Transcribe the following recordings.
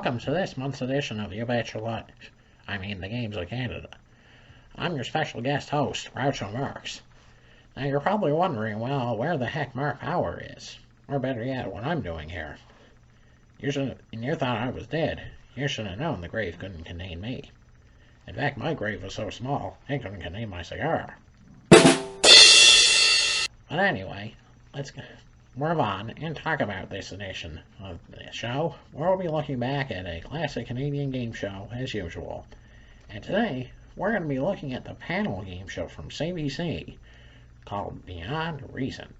Welcome to this month's edition of You Bet Your Life. The Games of Canada. I'm your special guest host, Groucho Marx. Now you're probably wondering, well, where the heck Mark Power is? Or better yet, what I'm doing here. You thought I was dead. You should have known the grave couldn't contain me. In fact, my grave was so small, it couldn't contain my cigar. But anyway, let's move on and talk about this edition of the show, where we'll be looking back at a classic Canadian game show as usual. And today, we're going to be looking at the panel game show from CBC called Beyond Reason.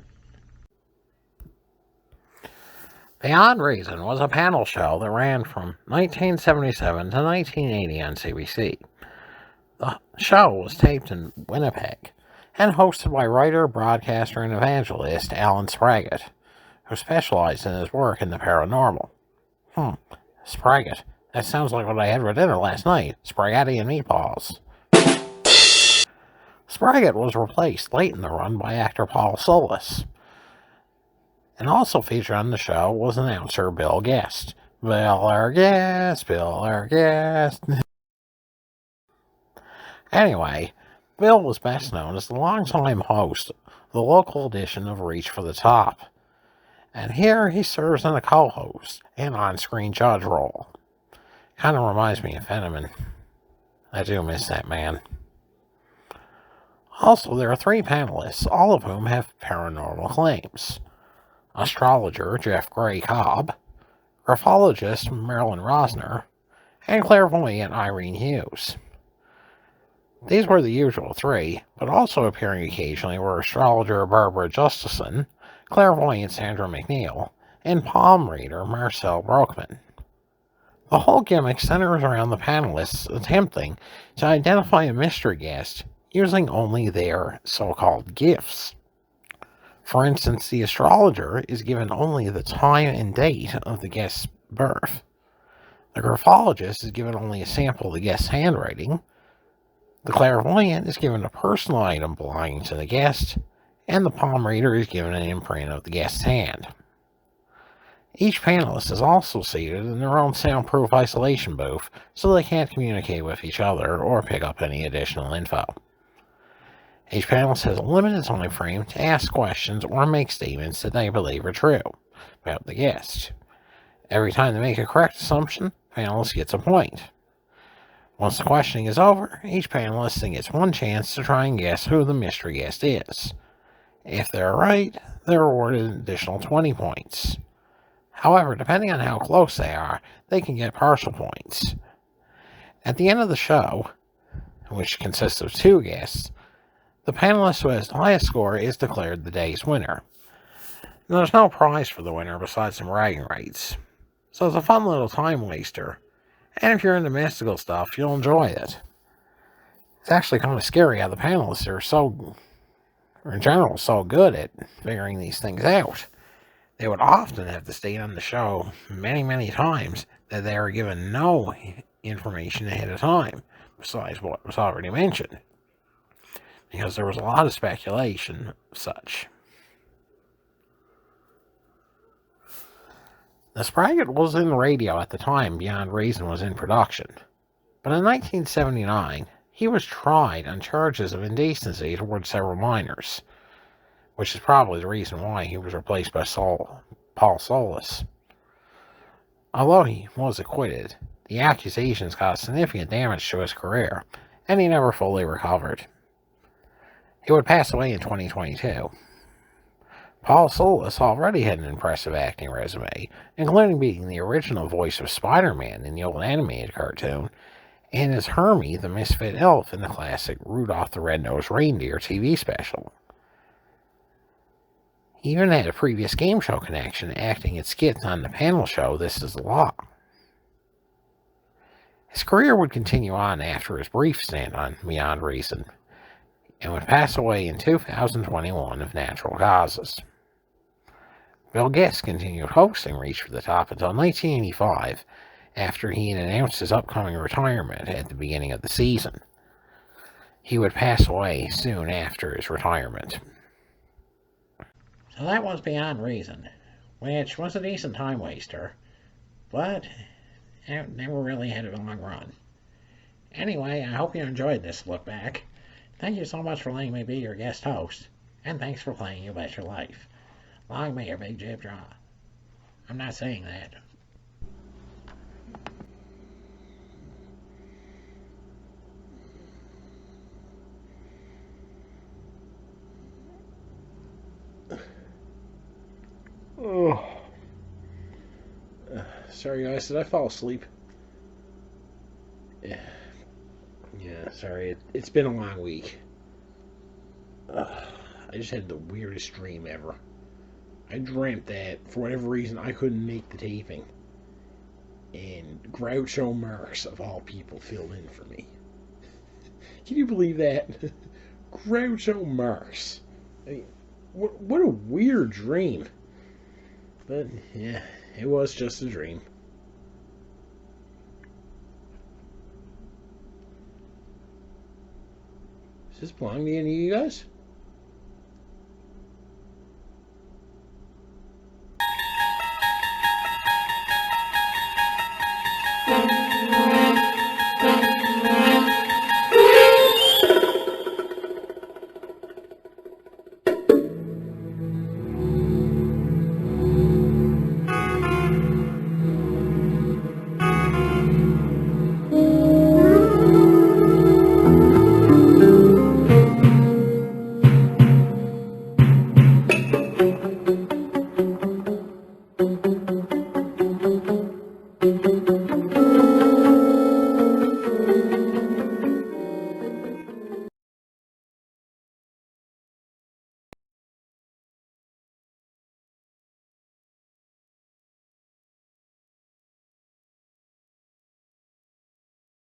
Beyond Reason was a panel show that ran from 1977 to 1980 on CBC. The show was taped in Winnipeg and hosted by writer, broadcaster, and evangelist Alan Spraggett, who specialized in his work in the paranormal. Spraggett. That sounds like what I had for dinner last night. Spaghetti and meatballs. Spraggett was replaced late in the run by actor Paul Solis. And also featured on the show was announcer Bill Guest. Bill Guest. Anyway, Bill was best known as the longtime host of the local edition of Reach for the Top. And here he serves in a co-host and on-screen judge role. Kind of reminds me of Fenneman. I do miss that man. Also, there are 3 panelists, all of whom have paranormal claims. Astrologer Jeff Gray Cobb, graphologist Marilyn Rosner, and clairvoyant Irene Hughes. These were the usual 3, but also appearing occasionally were astrologer Barbara Justison, clairvoyant Sandra McNeil, and palm reader Marcel Brockman. The whole gimmick centers around the panelists attempting to identify a mystery guest using only their so-called gifts. For instance, the astrologer is given only the time and date of the guest's birth. The graphologist is given only a sample of the guest's handwriting. The clairvoyant is given a personal item belonging to the guest, and the palm reader is given an imprint of the guest's hand. Each panelist is also seated in their own soundproof isolation booth, so they can't communicate with each other or pick up any additional info. Each panelist has a limited time frame to ask questions or make statements that they believe are true about the guest. Every time they make a correct assumption, the panelist gets a point. Once the questioning is over, each panelist then gets one chance to try and guess who the mystery guest is. If they're right, they're awarded an additional 20 points. However, depending on how close they are, they can get partial points. At the end of the show, which consists of 2 guests, the panelist who has the highest score is declared the day's winner. Now, there's no prize for the winner besides some bragging rights, so it's a fun little time waster. And if you're into mystical stuff, you'll enjoy it. It's actually kind of scary how the panelists are in general so good at figuring these things out. They would often have to state on the show many, many times that they are given no information ahead of time, besides what was already mentioned, because there was a lot of speculation of such. Now, Spraggett was in radio at the time Beyond Reason was in production, but in 1979, he was tried on charges of indecency towards several minors, which is probably the reason why he was replaced by Paul Solis. Although he was acquitted, the accusations caused significant damage to his career, and he never fully recovered. He would pass away in 2022. Paul Solis already had an impressive acting resume, including being the original voice of Spider-Man in the old animated cartoon, and as Hermie the Misfit Elf in the classic Rudolph the Red-Nosed Reindeer TV special. He even had a previous game show connection, acting in skits on the panel show This Is the Law. His career would continue on after his brief stint on Beyond Reason, and would pass away in 2021 of natural causes. Bill Guest continued hosting Reach for the Top until 1985, after he had announced his upcoming retirement at the beginning of the season. He would pass away soon after his retirement. So that was Beyond Reason, which was a decent time waster, but and never really had a long run. Anyway, I hope you enjoyed this look back. Thank you so much for letting me be your guest host, and thanks for playing You Bet Your Life. Long may your big jib draw. I'm not saying that. Oh. Sorry guys, did I fall asleep? Yeah, sorry. It's been a long week. I just had the weirdest dream ever. I dreamt that, for whatever reason, I couldn't make the taping. And Groucho Marx, of all people, filled in for me. Can you believe that? Groucho Marx. I mean, what a weird dream. But, yeah, it was just a dream. Does this belong to any of you guys?